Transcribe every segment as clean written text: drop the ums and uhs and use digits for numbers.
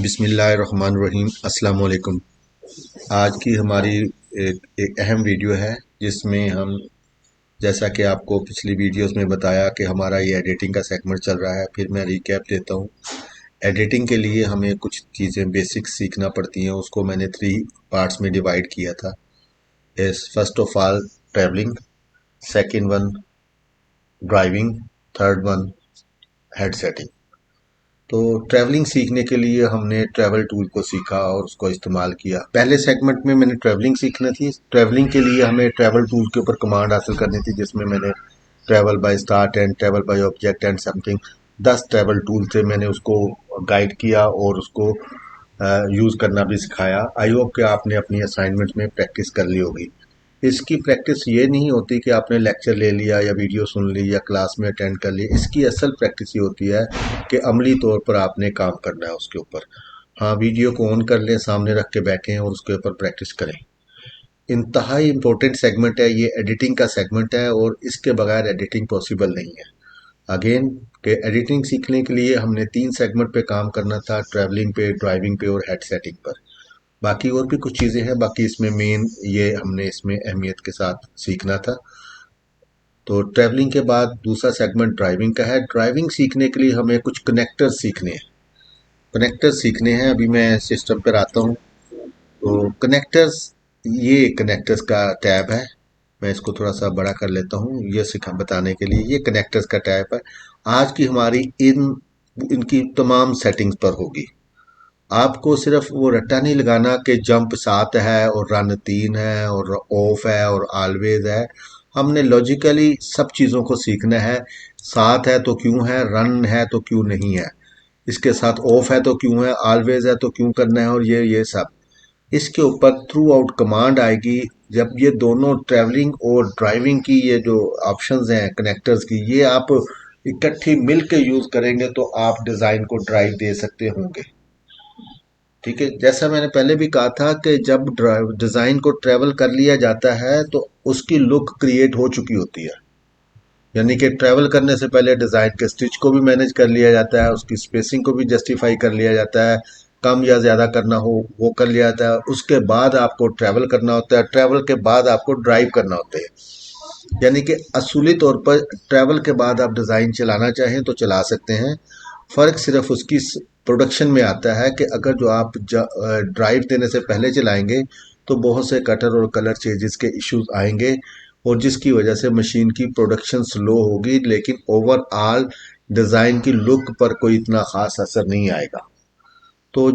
बिस्मिल्लाहिर्रहमानिर्रहीम अस्सलाम वालेकुम। आज की हमारी एक अहम वीडियो है जिसमें हम, जैसा कि आपको पिछली वीडियोस में बताया कि हमारा ये एडिटिंग का सेगमेंट चल रहा है, फिर मैं रिकैप देता हूँ। एडिटिंग के लिए हमें कुछ चीज़ें बेसिक सीखना पड़ती हैं, उसको मैंने 3 पार्ट्स में डिवाइड किया था। First of all travelling, second one driving, third one head setting. तो ट्रैवलिंग सीखने के लिए हमने ट्रैवल टूल को सीखा और उसको इस्तेमाल किया। पहले सेगमेंट में मैंने ट्रैवलिंग सीखना थी। ट्रैवलिंग के लिए हमें ट्रैवल टूल के ऊपर कमांड हासिल करनी थी, जिसमें मैंने travel by start and travel by object and something 10 travel tool थे। मैंने उसको गाइड किया और उसको यूज़ करना भी सिखाया। आई होप कि आपने अपनी असाइनमेंट में प्रैक्टिस कर ली होगी। इसकी प्रैक्टिस ये नहीं होती कि आपने लेक्चर ले लिया या वीडियो सुन ली या क्लास में अटेंड कर ली। इसकी असल प्रैक्टिस ये होती है कि अमली तौर पर आपने काम करना है उसके ऊपर। हाँ, वीडियो को ऑन कर लें, सामने रख के बैठें और उसके ऊपर प्रैक्टिस करें। इंतहाई इम्पोर्टेंट सेगमेंट है ये, एडिटिंग का सेगमेंट है और इसके बगैर एडिटिंग पॉसिबल नहीं है। अगेन के एडिटिंग सीखने के लिए हमने 3 सेगमेंट पे काम करना था, ट्रैवलिंग पे, ड्राइविंग पे और हेड सेटिंग पर। बाकी और भी कुछ चीज़ें हैं, बाकी इसमें मेन ये हमने इसमें अहमियत के साथ सीखना था। तो ट्रैवलिंग के बाद दूसरा सेगमेंट ड्राइविंग का है। ड्राइविंग सीखने के लिए हमें कुछ कनेक्टर्स सीखने हैं। कनेक्टर्स सीखने हैं, अभी मैं सिस्टम पर आता हूँ। तो कनेक्टर्स, ये कनेक्टर्स का टैब है। मैं इसको थोड़ा सा बड़ा कर लेता हूँ ये सिखा बताने के लिए। ये कनेक्टर्स का टैब है। आज की हमारी इनकी तमाम सेटिंग्स पर होगी। आपको सिर्फ वो रट्टा नहीं लगाना कि जंप 7 है और रन 3 है और ऑफ है और ऑलवेज है। हमने लॉजिकली सब चीज़ों को सीखना है। 7 है तो क्यों है, रन है तो क्यों नहीं है, इसके साथ ऑफ है तो क्यों है, ऑलवेज है तो क्यों करना है, और ये सब इसके ऊपर थ्रू आउट कमांड आएगी। जब ये दोनों ट्रैवलिंग और ड्राइविंग की ये जो ऑप्शंस हैं कनेक्टर्स की, ये आप इकट्ठी मिल के यूज़ करेंगे तो आप डिज़ाइन को ड्राइव दे सकते होंगे। ठीक है, जैसा मैंने पहले भी कहा था कि जब डिज़ाइन को ट्रैवल कर लिया जाता है तो उसकी लुक क्रिएट हो चुकी होती है। यानी कि ट्रैवल करने से पहले डिज़ाइन के स्टिच को भी मैनेज कर लिया जाता है, उसकी स्पेसिंग को भी जस्टिफाई कर लिया जाता है, कम या ज़्यादा करना हो वो कर लिया जाता है। उसके बाद आपको ट्रैवल करना होता है, ट्रैवल के बाद आपको ड्राइव करना होता है। यानी कि असूली तौर पर ट्रैवल के बाद आप डिज़ाइन चलाना चाहें तो चला सकते हैं। फ़र्क सिर्फ उसकी प्रोडक्शन में आता है कि अगर जो आप ड्राइव देने से पहले चलाएंगे तो बहुत से कटर और कलर चेंजेस के इश्यूज आएंगे और जिसकी वजह से मशीन की प्रोडक्शन स्लो होगी, लेकिन ओवरऑल डिज़ाइन की लुक पर कोई इतना ख़ास असर नहीं आएगा। तो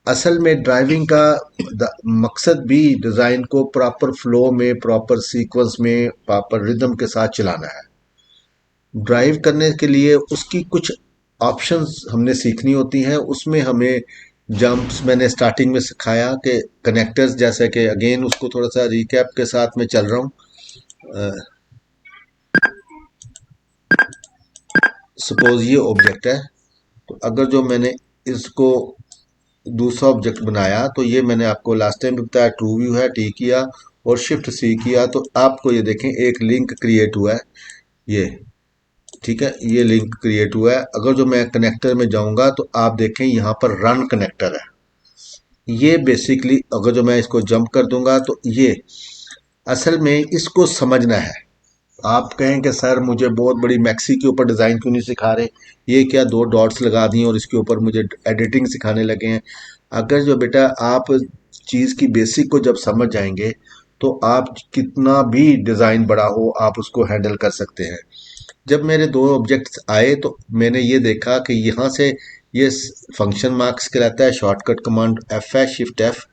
असल में ड्राइविंग का मकसद भी डिज़ाइन को प्रॉपर फ्लो में, प्रॉपर सीक्वेंस में, प्रॉपर रिदम के साथ चलाना है। ड्राइव करने के लिए उसकी कुछ ऑप्शंस हमने सीखनी होती हैं। उसमें हमें जंप्स मैंने स्टार्टिंग में सिखाया कि कनेक्टर्स, जैसे कि अगेन उसको थोड़ा सा रिकैप के साथ मैं चल रहा हूँ। सपोज ये ऑब्जेक्ट है, तो अगर जो मैंने इसको दूसरा ऑब्जेक्ट बनाया तो ये मैंने आपको लास्ट टाइम भी बताया, ट्रू व्यू है, टी किया और शिफ्ट सी किया तो आपको ये देखें एक लिंक क्रिएट हुआ है। ये ठीक है, ये लिंक क्रिएट हुआ है। अगर जो मैं कनेक्टर में जाऊंगा तो आप देखें यहाँ पर रन कनेक्टर है। ये बेसिकली अगर जो मैं इसको जंप कर दूंगा तो ये असल में इसको समझना है। आप कहें कि सर मुझे बहुत बड़ी मैक्सी के ऊपर डिज़ाइन क्यों नहीं सिखा रहे, ये क्या 2 डॉट्स लगा दिए और इसके ऊपर मुझे एडिटिंग सिखाने लगे हैं। अगर जो बेटा आप चीज़ की बेसिक को जब समझ जाएंगे तो आप कितना भी डिज़ाइन बड़ा हो आप उसको हैंडल कर सकते हैं। जब मेरे 2 ऑब्जेक्ट्स आए तो मैंने ये देखा कि यहाँ से ये फंक्शन मार्क्स कहलाता है, शॉर्टकट कमांड एफ है, शिफ्ट एफ।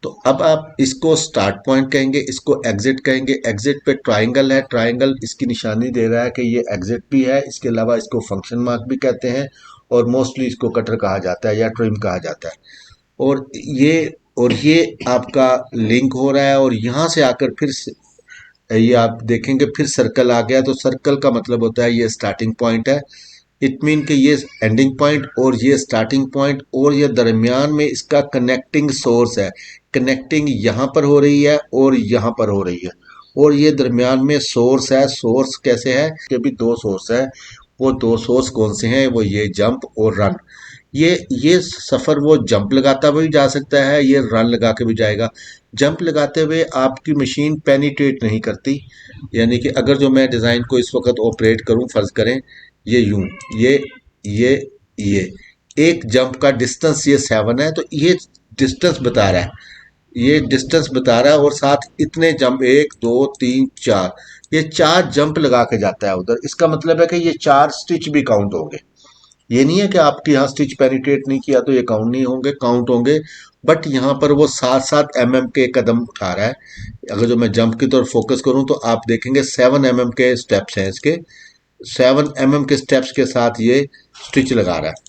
तो अब आप इसको स्टार्ट पॉइंट कहेंगे, इसको एग्जिट कहेंगे। एग्जिट पे ट्राइंगल है, ट्राइंगल इसकी निशानी दे रहा है कि ये एग्जिट भी है। इसके अलावा इसको फंक्शन मार्क भी कहते हैं और मोस्टली इसको कटर कहा जाता है या ट्रिम कहा जाता है। और ये ये आपका लिंक हो रहा है और यहाँ से आकर फिर ये आप देखेंगे फिर सर्कल आ गया। तो सर्कल का मतलब होता है ये स्टार्टिंग पॉइंट है। इट मीन कि ये एंडिंग पॉइंट और ये स्टार्टिंग पॉइंट और ये दरमियान में इसका कनेक्टिंग सोर्स है। कनेक्टिंग यहाँ पर हो रही है और यहाँ पर हो रही है और ये दरमियान में सोर्स है। सोर्स कैसे है कि भी 2 सोर्स है। वो 2 सोर्स कौन से हैं, वो ये जंप और रन। ये सफ़र वो जंप लगाता हुआ भी जा सकता है, ये रन लगा के भी जाएगा। जंप लगाते हुए आपकी मशीन पेनिट्रेट नहीं करती, यानी कि अगर जो मैं डिज़ाइन को इस वक्त ऑपरेट करूं, फ़र्ज़ करें ये यूं, ये ये ये एक जंप का डिस्टेंस ये 7 है, तो ये डिस्टेंस बता रहा है, ये डिस्टेंस बता रहा है, और साथ इतने जंप 1 2 3 4, ये 4 जंप लगा के जाता है उधर। इसका मतलब है कि ये 4 स्टिच भी काउंट होंगे। ये नहीं है कि आपके यहाँ स्टिच पेनिट्रेट नहीं किया तो ये काउंट नहीं होंगे, काउंट होंगे। बट यहाँ पर वो 7 7 mm के कदम उठा रहा है। अगर जो मैं जंप की तरफ फोकस करूँ तो आप देखेंगे 7 mm के स्टेप्स हैं इसके, 7 mm के स्टेप्स के साथ ये स्टिच लगा रहा है।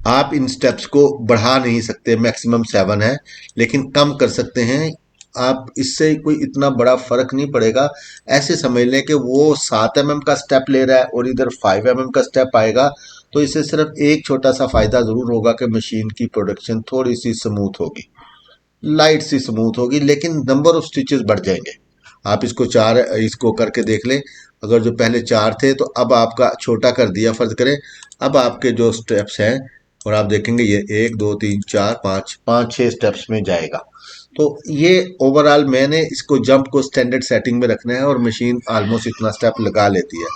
आप इन स्टेप्स को बढ़ा नहीं सकते, मैक्सिमम 7 है, लेकिन कम कर सकते हैं आप। इससे कोई इतना बड़ा फर्क नहीं पड़ेगा। ऐसे समझ लें कि वो 7 mm का स्टेप ले रहा है और इधर 5 mm का स्टेप आएगा, तो इससे सिर्फ एक छोटा सा फायदा जरूर होगा कि मशीन की प्रोडक्शन थोड़ी सी स्मूथ होगी, लाइट सी स्मूथ होगी, लेकिन नंबर ऑफ स्टिचेस बढ़ जाएंगे। आप इसको करके देख लें। अगर जो पहले 4 थे तो अब आपका छोटा कर दिया, फर्ज करें अब आपके जो स्टेप्स हैं, और आप देखेंगे ये 1 2 3 4 5 5 6 स्टेप्स में जाएगा। तो ये ओवरऑल मैंने इसको जंप को स्टैंडर्ड सेटिंग में रखना है और मशीन ऑलमोस्ट इतना स्टेप लगा लेती है।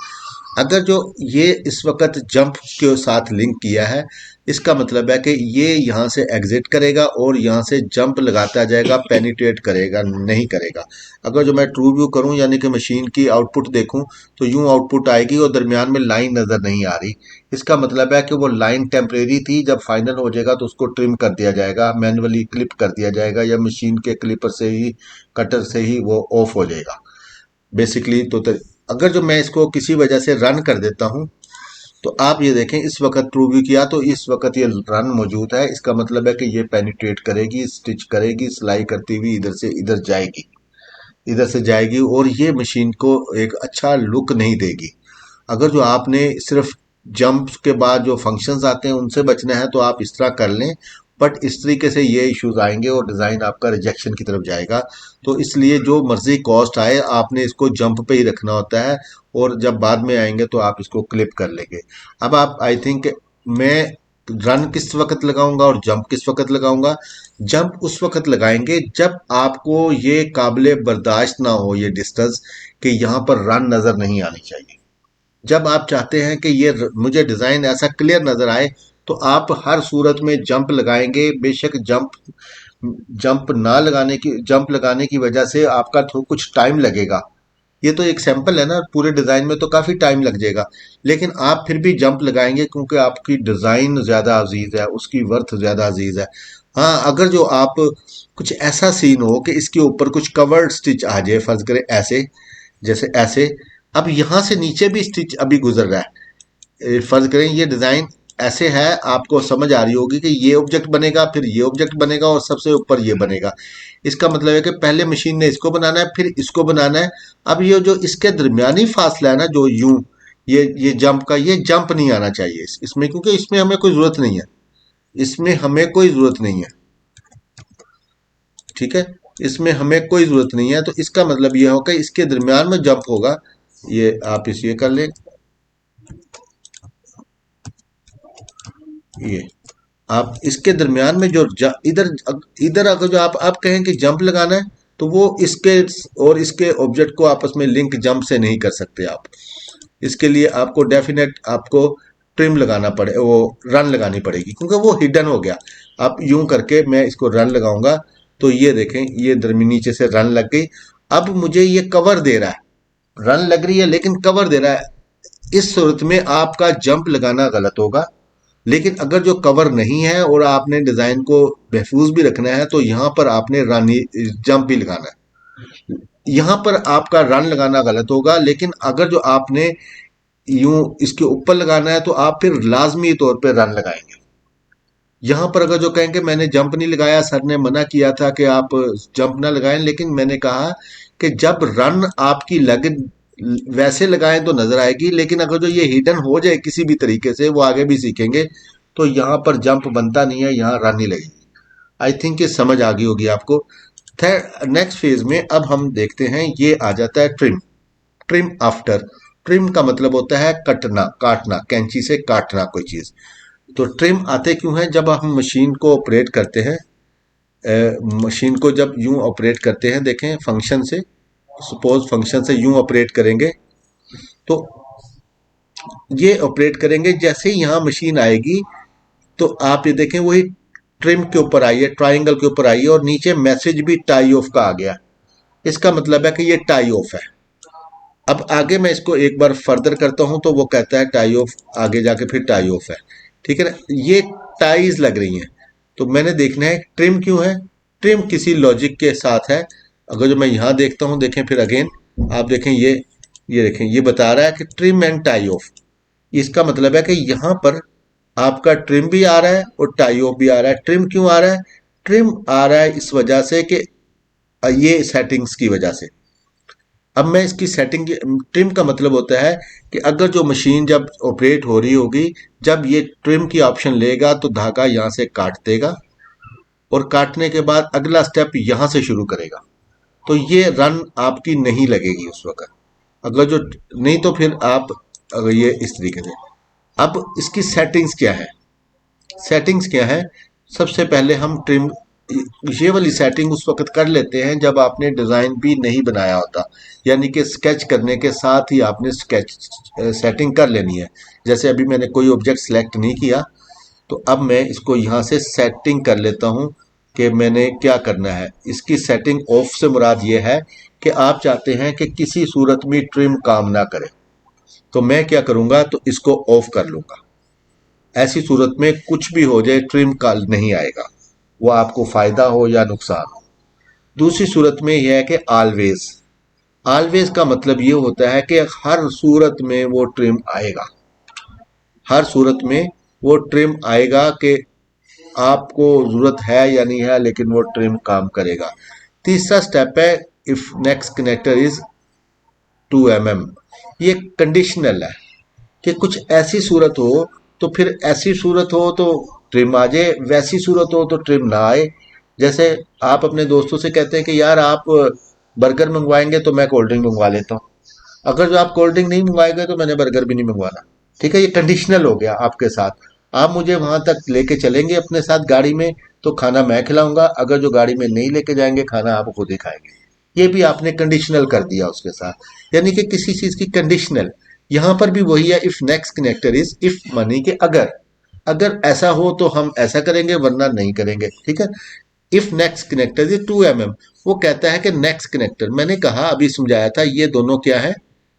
अगर जो ये इस वक्त जंप के साथ लिंक किया है, इसका मतलब है कि ये यहाँ से एग्जिट करेगा और यहाँ से जंप लगाता जाएगा, पेनिट्रेट करेगा नहीं करेगा। अगर जो मैं ट्रू व्यू करूँ यानी कि मशीन की आउटपुट देखूँ, तो यूँ आउटपुट आएगी और दरमियान में लाइन नज़र नहीं आ रही। इसका मतलब है कि वो लाइन टेम्परेरी थी, जब फाइनल हो जाएगा तो उसको ट्रिम कर दिया जाएगा, मैनुअली क्लिप कर दिया जाएगा, या मशीन के क्लिपर से ही, कटर से ही वो ऑफ हो जाएगा बेसिकली। अगर जो मैं इसको किसी वजह से रन कर देता हूं, तो आप ये देखें इस वक्त ट्रू व्यू किया तो इस वक्त ये रन मौजूद है। इसका मतलब है कि ये पेनिट्रेट करेगी, स्टिच करेगी, सिलाई करती हुई इधर से इधर जाएगी, इधर से जाएगी, और ये मशीन को एक अच्छा लुक नहीं देगी। अगर जो आपने सिर्फ जंप के बाद जो फंक्शंस आते हैं उनसे बचना है तो आप इस तरह कर लें, बट इस तरीके से ये इश्यूज आएंगे और डिज़ाइन आपका रिजेक्शन की तरफ जाएगा। तो इसलिए जो मर्जी कॉस्ट आए आपने इसको जंप पे ही रखना होता है, और जब बाद में आएंगे तो आप इसको क्लिप कर लेंगे। अब आप आई थिंक मैं रन किस वक्त लगाऊंगा और जंप किस वक्त लगाऊंगा। जंप उस वक्त लगाएंगे जब आपको ये काबिले बर्दाश्त ना हो ये डिस्टेंस, कि यहाँ पर रन नज़र नहीं आनी चाहिए। जब आप चाहते हैं कि ये मुझे डिज़ाइन ऐसा क्लियर नज़र आए, तो आप हर सूरत में जंप लगाएंगे। बेशक जंप लगाने की वजह से आपका तो कुछ टाइम लगेगा। ये तो एक सैंपल है ना, पूरे डिज़ाइन में तो काफ़ी टाइम लग जाएगा, लेकिन आप फिर भी जंप लगाएंगे क्योंकि आपकी डिज़ाइन ज़्यादा अजीज़ है, उसकी वर्थ ज़्यादा अजीज़ है। हाँ, अगर जो आप कुछ ऐसा सीन हो कि इसके ऊपर कुछ कवर्ड स्टिच आ जाए, फर्ज करें ऐसे, जैसे ऐसे, अब यहाँ से नीचे भी स्टिच अभी गुजर रहा है, फर्ज करें ये डिज़ाइन ऐसे है, आपको समझ आ रही होगी कि ये ऑब्जेक्ट बनेगा, फिर ये ऑब्जेक्ट बनेगा और सबसे ऊपर ये बनेगा। इसका मतलब है कि पहले मशीन ने इसको बनाना है, फिर इसको बनाना है। अब ये जो इसके दरमियानी फासला है ना, जो यूं ये जंप का, ये जंप नहीं आना चाहिए इसमें, क्योंकि इसमें हमें कोई ज़रूरत नहीं है, इसमें हमें कोई ज़रूरत नहीं है। ठीक है, इसमें हमें कोई ज़रूरत नहीं है। तो इसका मतलब ये होगा इसके दरमियान में जंप होगा। ये आप इस ये कर लें, ये आप इसके दरमियान में जो इधर इधर अगर जो आप कहें कि जंप लगाना है, तो वो इसके और इसके ऑब्जेक्ट को आपस में लिंक जंप से नहीं कर सकते आप। इसके लिए आपको डेफिनेट आपको ट्रिम लगाना पड़े, वो रन लगानी पड़ेगी, क्योंकि वो हिडन हो गया। आप यूं करके मैं इसको रन लगाऊंगा तो ये देखें, ये नीचे से रन लग गई। अब मुझे ये कवर दे रहा है, रन लग रही है लेकिन कवर दे रहा है। इस सूरत में आपका जंप लगाना गलत होगा। लेकिन अगर जो कवर नहीं है और आपने डिज़ाइन को महफूज भी रखना है, तो यहाँ पर आपने रन जंप भी लगाना है। यहाँ पर आपका रन लगाना गलत होगा, लेकिन अगर जो आपने यूं इसके ऊपर लगाना है तो आप फिर लाजमी तौर पे रन लगाएंगे। यहाँ पर अगर जो कहेंगे मैंने जंप नहीं लगाया, सर ने मना किया था कि आप जंप ना लगाएं, लेकिन मैंने कहा कि जब रन आपकी लग वैसे लगाएं तो नजर आएगी, लेकिन अगर जो ये हिडन हो जाए किसी भी तरीके से, वो आगे भी सीखेंगे, तो यहाँ पर जंप बनता नहीं है, यहाँ रन ही लगेगी। आई थिंक ये समझ आ गई होगी आपको। नेक्स्ट फेज में अब हम देखते हैं, ये आ जाता है ट्रिम। ट्रिम आफ्टर, ट्रिम का मतलब होता है कटना, काटना, कैंची से काटना कोई चीज। तो ट्रिम आते क्यों हैं? जब हम मशीन को ऑपरेट करते हैं, मशीन को जब यूं ऑपरेट करते हैं, देखें फंक्शन से, सपोज फंक्शन से यूं ऑपरेट करेंगे, तो ये ऑपरेट करेंगे, जैसे ही यहाँ मशीन आएगी तो आप ये देखें वही ट्रिम के ऊपर आई है, ट्राइंगल के ऊपर आई है, और नीचे मैसेज भी टाई ऑफ का आ गया। इसका मतलब है कि ये टाई ऑफ है। अब आगे मैं इसको एक बार फर्दर करता हूं तो वो कहता है टाई ऑफ, आगे जाके फिर टाई ऑफ है। ठीक है ना, ये टाइज लग रही हैं। तो मैंने देखना है ट्रिम क्यों है। ट्रिम किसी लॉजिक के साथ है। अगर जो मैं यहां देखता हूं, देखें फिर अगेन आप देखें, ये देखें, ये बता रहा है कि ट्रिम एंड टाई ऑफ। इसका मतलब है कि यहां पर आपका ट्रिम भी आ रहा है और टाई ऑफ भी आ रहा है। ट्रिम क्यों आ रहा है? ट्रिम आ रहा है इस वजह से कि ये सेटिंग्स की वजह से। अब मैं इसकी सेटिंग, ट्रिम का मतलब होता है कि अगर जो मशीन जब ऑपरेट हो रही होगी, जब ये ट्रिम की ऑप्शन लेगा तो धागा यहां से काट देगा, और काटने के बाद अगला स्टेप यहां से शुरू करेगा। तो ये रन आपकी नहीं लगेगी उस वक्त। अगर जो नहीं तो फिर आप, अगर ये इस तरीके से। अब इसकी सेटिंग्स क्या है? सेटिंग्स क्या है? सबसे पहले हम ट्रिम, ये वाली सेटिंग उस वक्त कर लेते हैं जब आपने डिज़ाइन भी नहीं बनाया होता, यानी कि स्केच करने के साथ ही आपने स्केच सेटिंग कर लेनी है। जैसे अभी मैंने कोई ऑब्जेक्ट सेलेक्ट नहीं किया, तो अब मैं इसको यहाँ से सेटिंग कर लेता हूँ कि मैंने क्या करना है। इसकी सेटिंग ऑफ से मुराद ये है कि आप चाहते हैं कि किसी सूरत में ट्रिम काम ना करे, तो मैं क्या करूँगा, तो इसको ऑफ कर लूँगा। ऐसी सूरत में कुछ भी हो जाए ट्रिम कॉल नहीं आएगा, वो आपको फायदा हो या नुकसान हो। दूसरी सूरत में यह है कि ऑलवेज। ऑलवेज का मतलब ये होता है कि हर सूरत में वो ट्रिम आएगा, हर सूरत में वो ट्रिम आएगा कि आपको जरूरत है या नहीं है, लेकिन वो ट्रिम काम करेगा। तीसरा स्टेप है if next connector is 2 mm। ये कंडीशनल है कि कुछ ऐसी सूरत हो तो फिर ऐसी सूरत हो तो ट्रिम आ जाए, वैसी सूरत हो तो ट्रिम ना आए। जैसे आप अपने दोस्तों से कहते हैं कि यार आप बर्गर मंगवाएंगे तो मैं कोल्ड ड्रिंक मंगवा लेता हूँ, अगर जो आप कोल्ड ड्रिंक नहीं मंगवाएंगे तो मैंने बर्गर भी नहीं मंगवाना। ठीक है, ये कंडीशनल हो गया आपके साथ। आप मुझे वहां तक लेके चलेंगे अपने साथ गाड़ी में तो खाना मैं खिलाऊंगा, अगर जो गाड़ी में नहीं लेके जाएंगे खाना आप खुद ही खाएंगे। ये भी आपने कंडीशनल कर दिया उसके साथ, यानी कि किसी चीज की कंडीशनल। यहां पर भी वही है, if next connector is, if मानी कि अगर, अगर ऐसा हो तो हम ऐसा करेंगे वरना नहीं करेंगे। ठीक है, if next connector is 2 mm। वो कहता है कि नेक्स्ट कनेक्टर, मैंने कहा अभी समझाया था ये दोनों क्या है,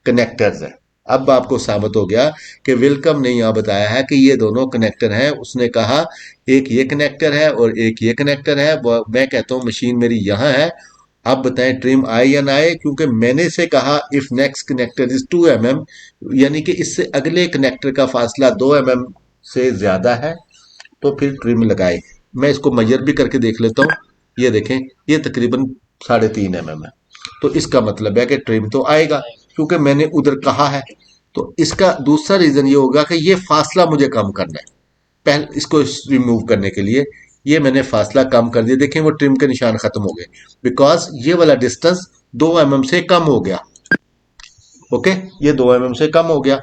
कनेक्टर्स है। अब आपको साबित हो गया कि वेलकम ने यहां बताया है कि ये दोनों कनेक्टर हैं। उसने कहा एक ये कनेक्टर है और एक ये कनेक्टर है। मैं कहता हूं मशीन मेरी यहां है, आप बताएं ट्रिम आए या ना आए, क्योंकि मैंने से कहा if next connector is 2 mm, यानी कि इससे अगले कनेक्टर का फासला 2 mm से ज्यादा है तो फिर ट्रिम लगाए। मैं इसको मेजर भी करके देख लेता हूँ। ये देखें, ये तकरीबन 3.5 mm है, तो इसका मतलब है कि ट्रिम तो आएगा क्योंकि मैंने उधर कहा है। तो इसका दूसरा रीजन ये होगा कि ये फासला मुझे कम करना है। पहले इसको रिमूव करने के लिए ये मैंने फासला कम कर दिया। देखें वो ट्रिम के निशान खत्म हो गए, बिकॉज ये वाला डिस्टेंस 2 mm से कम हो गया। ओके, ये 2 mm से कम हो गया।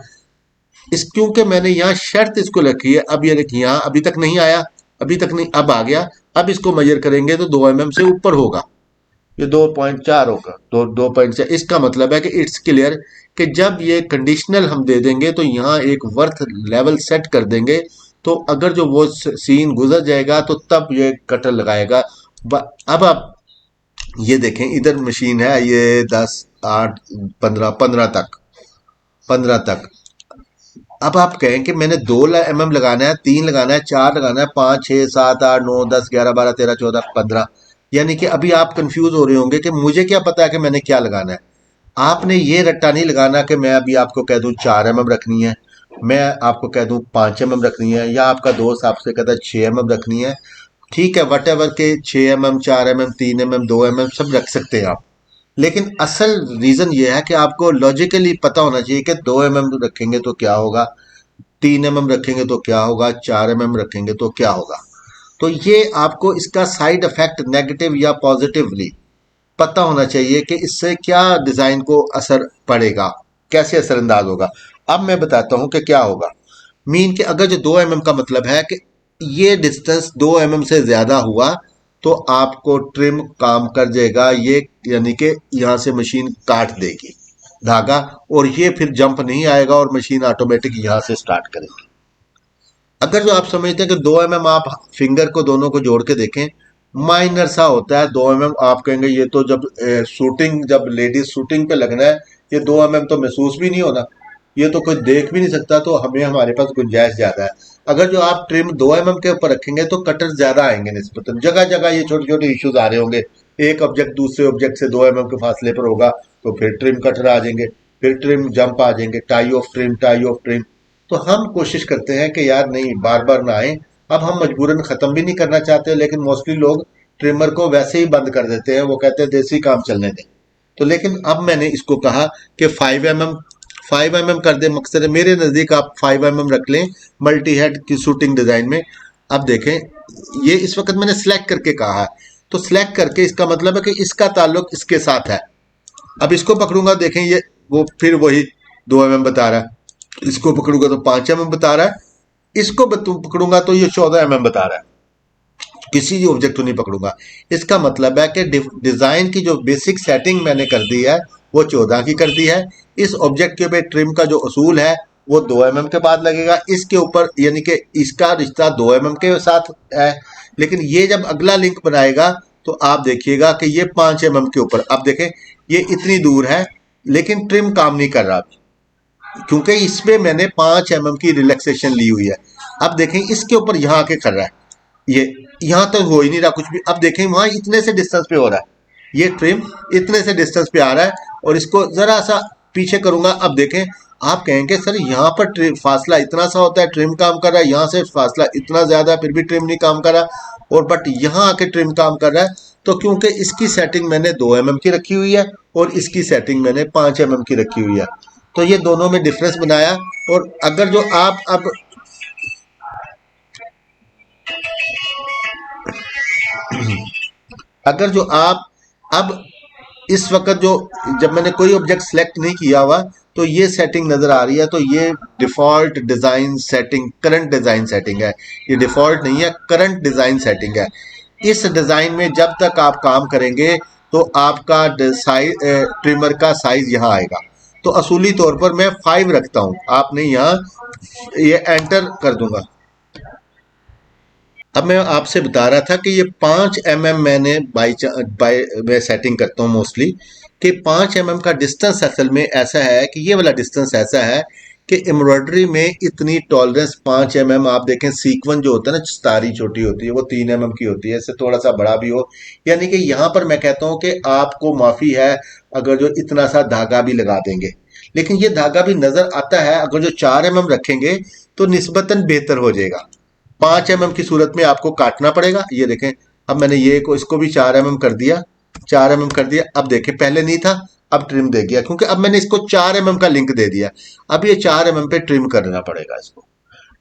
इस क्योंकि मैंने यहाँ शर्त इसको रखी है। अब ये देखिए यहाँ अभी तक नहीं आया, अभी तक नहीं, अब आ गया। अब इसको मेजर करेंगे तो 2 mm से ऊपर होगा, ये 2.4 होगा, 2.4। इसका मतलब है कि इट्स क्लियर कि जब ये कंडीशनल हम दे देंगे तो यहाँ एक वर्थ लेवल सेट कर देंगे, तो अगर जो वो सीन गुजर जाएगा तो तब ये कटर लगाएगा। अब आप ये देखें, इधर मशीन है ये 10, 8, 15 तक, 15 तक। अब आप कहें कि मैंने 2 mm लगाना है, 3 लगाना है, 4 लगाना है, 5, 6, 7, 8, 9, 10, 11, 12, 13, 14, 15। यानी कि अभी आप कंफ्यूज हो रहे होंगे कि मुझे क्या पता है कि मैंने क्या लगाना है। आपने ये रट्टा नहीं लगाना कि मैं अभी आपको कह दूं 4 mm रखनी है, मैं आपको कह दूं 5 mm रखनी है, या आपका दोस्त आपसे कहता है 6 mm रखनी है। ठीक है, वट एवर के 6 mm, 4 mm, 3 mm, 2 mm सब रख सकते हैं आप। लेकिन असल रीजन ये है कि आपको लॉजिकली पता होना चाहिए कि 2 mm रखेंगे तो क्या होगा, 3 mm रखेंगे तो क्या होगा, 4 mm रखेंगे तो क्या होगा। तो ये आपको इसका साइड इफेक्ट नेगेटिव या पॉजिटिवली पता होना चाहिए कि इससे क्या डिजाइन को असर पड़ेगा, कैसे असरअंदाज होगा। अब मैं बताता हूं कि क्या होगा। मीन के अगर जो 2 mm का मतलब है कि ये डिस्टेंस 2 mm से ज्यादा हुआ तो आपको ट्रिम काम कर जाएगा ये, यानी कि यहां से मशीन काट देगी धागा, और ये फिर जंप नहीं आएगा और मशीन ऑटोमेटिक यहां से स्टार्ट करेगी। अगर जो आप समझते हैं कि 2 mm आप फिंगर को दोनों को जोड़ के देखें, माइनर सा होता है 2 mm, आप कहेंगे ये तो जब शूटिंग, जब लेडीज शूटिंग पे लगना है, ये 2 mm तो महसूस भी नहीं होना, ये तो कोई देख भी नहीं सकता, तो हमें हमारे पास गुंजाइश ज्यादा है। अगर जो आप ट्रिम 2 mm के ऊपर रखेंगे तो कटर ज्यादा आएंगे निस्बतन, जगह जगह ये छोटे छोटे इश्यूज आ रहे होंगे, एक ऑब्जेक्ट दूसरे ऑब्जेक्ट से 2 mm के फासले पर होगा तो फिर ट्रिम कटर आ जाएंगे, फिर ट्रिम जंप आ जाएंगे, टाई ऑफ ट्रिम। तो हम कोशिश करते हैं कि यार नहीं, बार बार ना आए। अब हम मजबूरन ख़त्म भी नहीं करना चाहते, लेकिन मोस्टली लोग ट्रिमर को वैसे ही बंद कर देते हैं, वो कहते हैं देसी काम चलने दें। तो लेकिन अब मैंने इसको कहा कि 5 mm कर दे, मकसद है मेरे नज़दीक आप 5 mm रख लें मल्टी हेड की शूटिंग डिज़ाइन में। अब देखें, ये इस वक्त मैंने सेलेक्ट करके कहा है, तो सेलेक्ट करके इसका मतलब है कि इसका ताल्लुक इसके साथ है। अब इसको पकड़ूंगा, देखें ये वो फिर वही 2 mm बता रहा है, इसको पकड़ूंगा तो 5 mm बता रहा है, इसको पकड़ूंगा तो ये 14 mm बता रहा है, किसी भी ऑब्जेक्ट को नहीं पकड़ूंगा। इसका मतलब है कि डिजाइन की जो बेसिक सेटिंग मैंने कर दी है वो 14 की कर दी है। इस ऑब्जेक्ट के पे ट्रिम का जो असूल है वो 2 mm के बाद लगेगा, इसके ऊपर यानी कि इसका रिश्ता 2 mm के साथ है। लेकिन ये जब अगला लिंक बनाएगा तो आप देखिएगा कि ये 5 mm के ऊपर, अब देखें ये इतनी दूर है लेकिन ट्रिम काम नहीं कर रहा, क्योंकि इसमें मैंने 5 mm की रिलैक्सेशन ली हुई है। अब देखें इसके ऊपर यहाँ आके कर रहा है, ये यहाँ तक हो ही नहीं रहा कुछ भी। अब देखें वहां इतने से डिस्टेंस पे हो रहा है, ये ट्रिम इतने से डिस्टेंस पे आ रहा है, और इसको जरा सा पीछे करूंगा। अब देखें, आप कहेंगे सर यहाँ पर फासला इतना सा होता है, ट्रिम काम कर रहा है, यहाँ से फासला इतना ज्यादा है फिर भी ट्रिम नहीं काम कर रहा, और बट यहाँ आके ट्रिम काम कर रहा है। तो क्योंकि इसकी सेटिंग मैंने 2 mm की रखी हुई है और इसकी सेटिंग मैंने 5 mm की रखी हुई है, तो ये दोनों में डिफरेंस बनाया। और अगर जो आप अब अगर जो आप अब इस वक्त जो, जब मैंने कोई ऑब्जेक्ट सेलेक्ट नहीं किया हुआ तो ये सेटिंग नजर आ रही है, तो ये default design setting, current design setting है, ये डिफॉल्ट नहीं है, करंट डिजाइन सेटिंग है। इस डिजाइन में जब तक आप काम करेंगे तो आपका ट्रिमर का साइज यहाँ आएगा। तो असूली तौर पर मैं 5 रखता हूँ, आपने यहाँ ये एंटर कर दूंगा। अब मैं आपसे बता रहा था कि ये 5 mm मैंने बाई मैं सेटिंग करता हूँ मोस्टली, कि 5 mm का डिस्टेंस असल में ऐसा है कि ये वाला डिस्टेंस ऐसा है कि एम्ब्रॉयडरी में इतनी टॉलरेंस 5 mm, आप देखें सीक्वेंस जो होता है ना, तारी छोटी होती है वो 3 mm की होती है, इससे थोड़ा सा बड़ा भी हो, यानी कि यहाँ पर मैं कहता हूँ कि आपको माफ़ी है अगर जो इतना सा धागा भी लगा देंगे, लेकिन ये धागा भी नज़र आता है। अगर जो 4 mm रखेंगे तो निस्बतन बेहतर हो जाएगा। 5 mm की सूरत में आपको काटना पड़ेगा। ये देखें, अब मैंने ये को इसको भी 4 mm कर दिया, 4 mm कर दिया। अब देखें पहले नहीं था, अब ट्रिम दे गया, क्योंकि अब मैंने इसको 4 mm का लिंक दे दिया। अब ये 4 mm पे ट्रिम करना पड़ेगा इसको।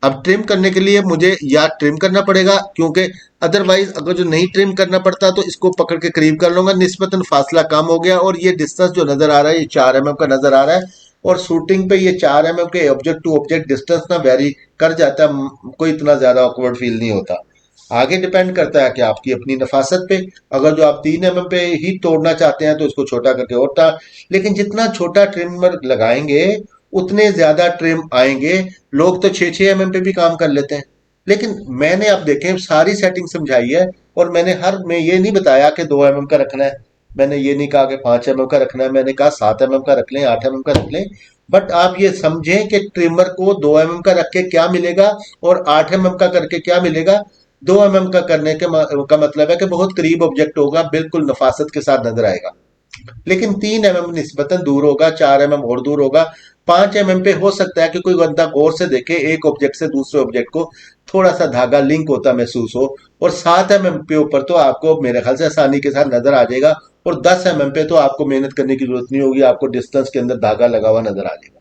अब ट्रिम करने के लिए मुझे या ट्रिम करना पड़ेगा, क्योंकि अदरवाइज अगर जो नहीं ट्रिम करना पड़ता तो इसको पकड़ के करीब कर लूंगा, निस्बतन फासला कम हो गया, और ये डिस्टेंस जो नजर आ रहा है ये 4 mm का नजर आ रहा है। और शूटिंग पे ये 4 mm के ऑब्जेक्ट टू ऑब्जेक्ट डिस्टेंस ना वेरी कर जाता है, कोई इतना ज्यादा ऑकवर्ड फील नहीं होता। आगे डिपेंड करता है कि आपकी अपनी नफासत पे, अगर जो आप 3 mm पे ही तोड़ना चाहते हैं तो इसको छोटा करके होता, लेकिन जितना छोटा ट्रिमर लगाएंगे उतने ज्यादा ट्रिम आएंगे। लोग तो 6-6 mm पे भी काम कर लेते हैं, लेकिन मैंने आप देखें सारी सेटिंग समझाई है, और मैंने हर में ये नहीं बताया कि 2 mm का रखना है, मैंने ये नहीं कहा कि 5 mm का रखना है, मैंने कहा 7 mm का रख लें, 8 mm का रख लें। बट आप ये समझें कि ट्रिमर को 2 mm का रख के क्या मिलेगा और 8 mm का करके क्या मिलेगा। 2 mm का करने के का मतलब है कि बहुत करीब ऑब्जेक्ट होगा, बिल्कुल नफासत के साथ नजर आएगा, लेकिन 3 mm निस्बतन दूर होगा, 4 mm और दूर होगा। 5 mm पे हो सकता है कि कोई बंदा गौर से देखे, एक ऑब्जेक्ट से दूसरे ऑब्जेक्ट को थोड़ा सा धागा लिंक होता महसूस हो, और 7 mm पे ऊपर तो आपको मेरे ख्याल से आसानी के साथ नजर आ जाएगा, और 10 mm पे तो आपको मेहनत करने की जरूरत नहीं होगी, आपको डिस्टेंस के अंदर धागा लगा हुआ नजर आ जाएगा।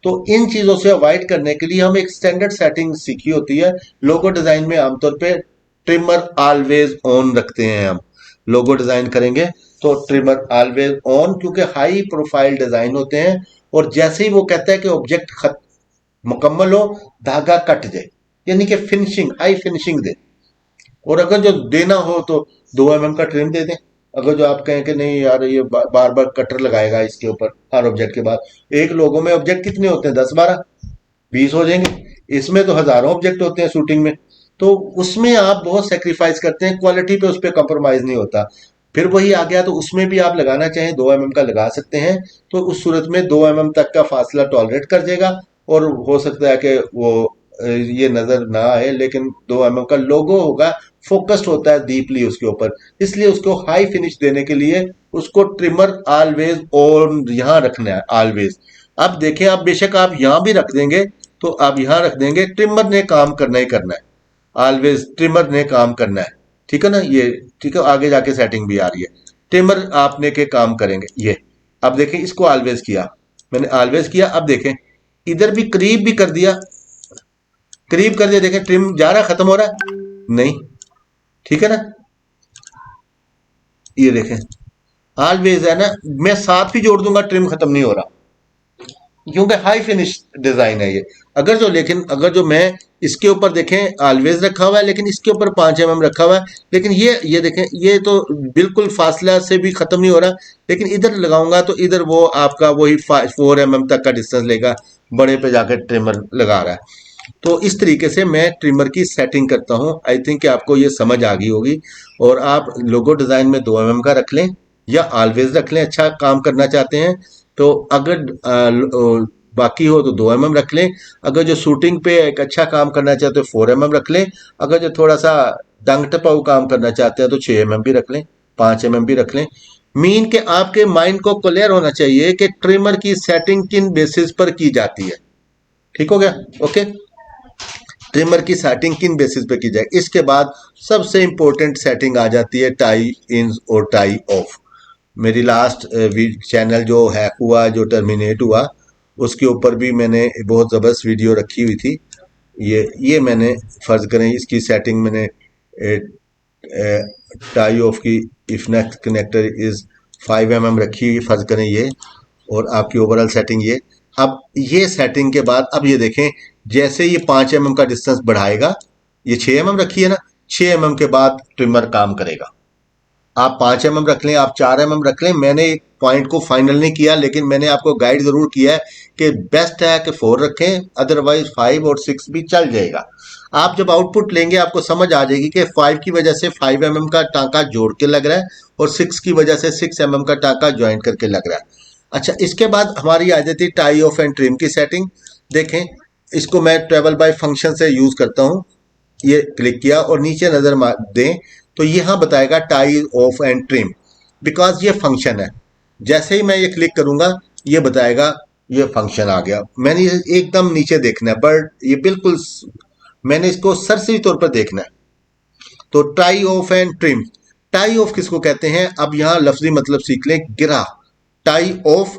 तो इन चीजों से अवॉइड करने के लिए हम एक स्टैंडर्ड सेटिंग सीखी होती है। लोगो डिजाइन में आमतौर पे ट्रिमर ऑलवेज ऑन रखते हैं हम, लोगो डिजाइन करेंगे तो ट्रिमर ऑलवेज ऑन, क्योंकि हाई प्रोफाइल डिजाइन होते हैं, और जैसे ही वो कहता है कि ऑब्जेक्ट मुकम्मल हो, धागा कट जाए, यानी कि फिनिशिंग, हाई फिनिशिंग दे। और अगर जो देना हो तो 2 mm का ट्रिम दे दें। अगर जो आप कहें कि नहीं यार ये बार बार कटर लगाएगा इसके ऊपर हर ऑब्जेक्ट के बाद, एक लोगों में ऑब्जेक्ट कितने होते हैं, 10 12 20 हो जाएंगे। इसमें तो हजारों ऑब्जेक्ट होते हैं शूटिंग में, तो उसमें आप बहुत सेक्रीफाइस करते हैं, क्वालिटी पे उस पर कॉम्प्रोमाइज नहीं होता। फिर वही आ गया, तो उसमें भी आप लगाना चाहें 2 mm का लगा सकते हैं। तो उस सूरत में 2 mm तक का फासला टॉलरेट कर देगा। और हो सकता है कि वो ये नजर ना आए, लेकिन 2 mm का लोगो होगा, फोकस्ड होता है डीपली उसके ऊपर। इसलिए उसको हाई फिनिश देने के लिए उसको ट्रिमर ऑलवेज और यहाँ रखना है ऑलवेज। अब देखें, आप बेशक आप यहाँ भी रख देंगे, तो आप यहाँ रख देंगे, ट्रिमर ने काम करना ही करना है। ऑलवेज ट्रिमर ने काम करना है, ठीक है ना ये। ठीक है, आगे जाके सेटिंग भी आ रही है, ट्रिमर आपने के काम करेंगे ये। अब देखें, इसको ऑलवेज किया, मैंने ऑलवेज किया। अब देखें, इधर भी करीब भी कर दिया, करीब कर दिया, देखें ट्रिम जा रहा है, खत्म हो रहा है नहीं, ठीक है ना। ये देखें, ऑलवेज है ना, मैं साथ भी जोड़ दूंगा, ट्रिम खत्म नहीं हो रहा, क्योंकि हाई फिनिश डिजाइन है ये। अगर जो, लेकिन अगर जो मैं इसके ऊपर देखें ऑलवेज रखा हुआ है, लेकिन इसके ऊपर 5 mm रखा हुआ है, लेकिन ये देखें, ये तो बिल्कुल फासला से भी खत्म नहीं हो रहा। लेकिन इधर लगाऊंगा तो इधर वो आपका वही 4 mm तक का डिस्टेंस लेगा, बड़े पे जाकर ट्रिमर लगा रहा है। तो इस तरीके से मैं ट्रिमर की सेटिंग करता हूं। आई थिंक कि आपको ये समझ आ गई होगी। और आप लोगो डिजाइन में 2 mm का रख लें या ऑलवेज रख लें, अच्छा काम करना चाहते हैं तो। अगर बाकी हो तो 2 mm रख लें। अगर जो शूटिंग पे एक अच्छा काम करना चाहते हो 4 mm रख लें। अगर जो थोड़ा सा डंग टपाऊ काम करना चाहते हैं तो 6 mm भी रख लें, 5 mm भी रख लें। मीन के आपके माइंड को क्लियर होना चाहिए कि ट्रिमर की सेटिंग किन बेसिस पर की जाती है। ठीक हो गया, ओके। ट्रिमर की सेटिंग किन बेसिस पे की जाए, इसके बाद सबसे इंपॉर्टेंट सेटिंग आ जाती है टाई इन और टाई ऑफ। मेरी लास्ट चैनल जो हैक हुआ, जो टर्मिनेट हुआ, उसके ऊपर भी मैंने बहुत ज़बरदस्त वीडियो रखी हुई थी। ये मैंने फ़र्ज़ करें इसकी सेटिंग मैंने टाई ऑफ की, if next connector is 5 mm रखी हुई, फ़र्ज़ करें ये। और आपकी ओवरऑल सेटिंग ये। अब ये सेटिंग के बाद अब ये देखें, जैसे ये 5 mm का डिस्टेंस बढ़ाएगा, ये 6 mm रखी है ना, 6 mm के बाद ट्रिमर काम करेगा। आप 5 mm रख लें, आप 4 mm रख लें, मैंने पॉइंट को फाइनल नहीं किया, लेकिन मैंने आपको गाइड जरूर किया है कि बेस्ट है कि 4 रखें, अदरवाइज 5 और 6 भी चल जाएगा। आप जब आउटपुट लेंगे आपको समझ आ जाएगी कि 5 की वजह से 5 mm का टांका जोड़ के लग रहा है और 6 की वजह से 6 mm का टांका ज्वाइन करके लग रहा है। अच्छा, इसके बाद हमारी आ जाती है टाई ऑफ एंड ट्रिम की सेटिंग। देखें, इसको मैं ट्रेवल बाय फंक्शन से यूज करता हूं। ये क्लिक किया और नीचे नजर दें तो यहाँ बताएगा tie of and trim, because ये फंक्शन है। जैसे ही मैं ये क्लिक करूंगा ये बताएगा ये फंक्शन आ गया। मैंने एकदम नीचे देखना है, बट ये बिल्कुल मैंने इसको सरसरी तौर पर देखना है। तो tie of and trim, tie of किसको कहते हैं, अब यहां लफ्जी मतलब सीख लें, गिरा। टाई ऑफ,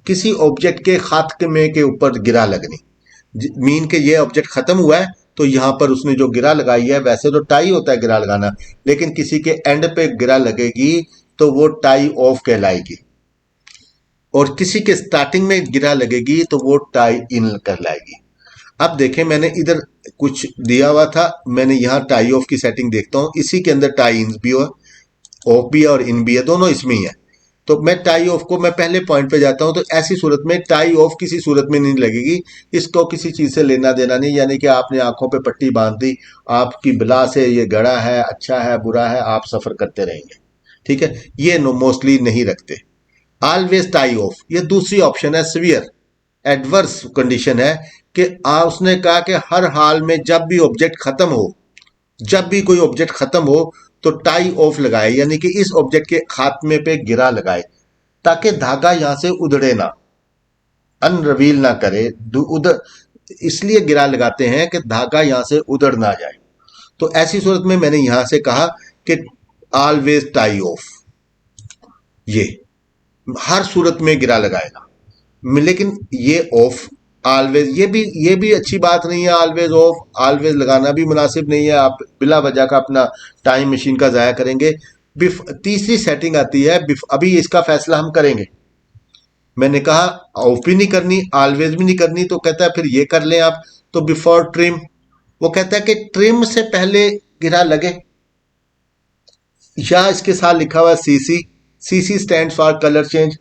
किसी ऑब्जेक्ट के खात्मे के ऊपर गिरा लगनी, मीन के ये ऑब्जेक्ट खत्म हुआ है तो यहां पर उसने जो गिरा लगाई है, वैसे तो टाई होता है गिरा लगाना, लेकिन किसी के एंड पे गिरा लगेगी तो वो टाई ऑफ कहलाएगी। और किसी के स्टार्टिंग में गिरा लगेगी तो वो टाई इन कहलाएगी। अब देखें, मैंने इधर कुछ दिया हुआ था, मैंने यहाँ टाई ऑफ की सेटिंग देखता हूँ, इसी के अंदर टाई इन भी हो, ऑफ भी है और इन भी है, दोनों इसमें ही है। तो मैं टाई ऑफ को, मैं पहले पॉइंट पे जाता हूं, तो ऐसी सूरत में टाई ऑफ किसी सूरत में नहीं लगेगी। इसको किसी चीज से लेना देना नहीं, यानी कि आपने आंखों पे पट्टी बांध दी, आपकी बिला से ये गड़ा है, अच्छा है बुरा है, आप सफर करते रहेंगे, ठीक है। ये नो मोस्टली नहीं रखते। ऑलवेज टाई ऑफ, ये दूसरी ऑप्शन है, सीवियर एडवर्स कंडीशन है कि उसने कहा कि हर हाल में जब भी ऑब्जेक्ट खत्म हो, जब भी कोई ऑब्जेक्ट खत्म हो तो टाई ऑफ लगाए, यानी कि इस ऑब्जेक्ट के खात्मे पे गिरा लगाए, ताकि धागा यहां से उधड़े ना, अनरवील ना करे उधर। इसलिए गिरा लगाते हैं कि धागा यहां से उधड़ ना जाए। तो ऐसी सूरत में मैंने यहां से कहा कि ऑलवेज टाई ऑफ, ये हर सूरत में गिरा लगाएगा। लेकिन ये ऑफ ऑलवेज, ये भी अच्छी बात नहीं है। ऑलवेज ऑफ, ऑलवेज लगाना भी मुनासिब नहीं है, आप बिला वजह का अपना टाइम मशीन का ज़ाया करेंगे। तीसरी सेटिंग आती है, अभी इसका फैसला हम करेंगे। मैंने कहा ऑफ भी नहीं करनी, ऑलवेज भी नहीं करनी, तो कहता है फिर ये कर लें आप। तो बिफोर ट्रिम, वो कहता है कि ट्रिम से पहले गिरा लगे, या इसके साथ लिखा हुआ है CC. CC stand for colour change.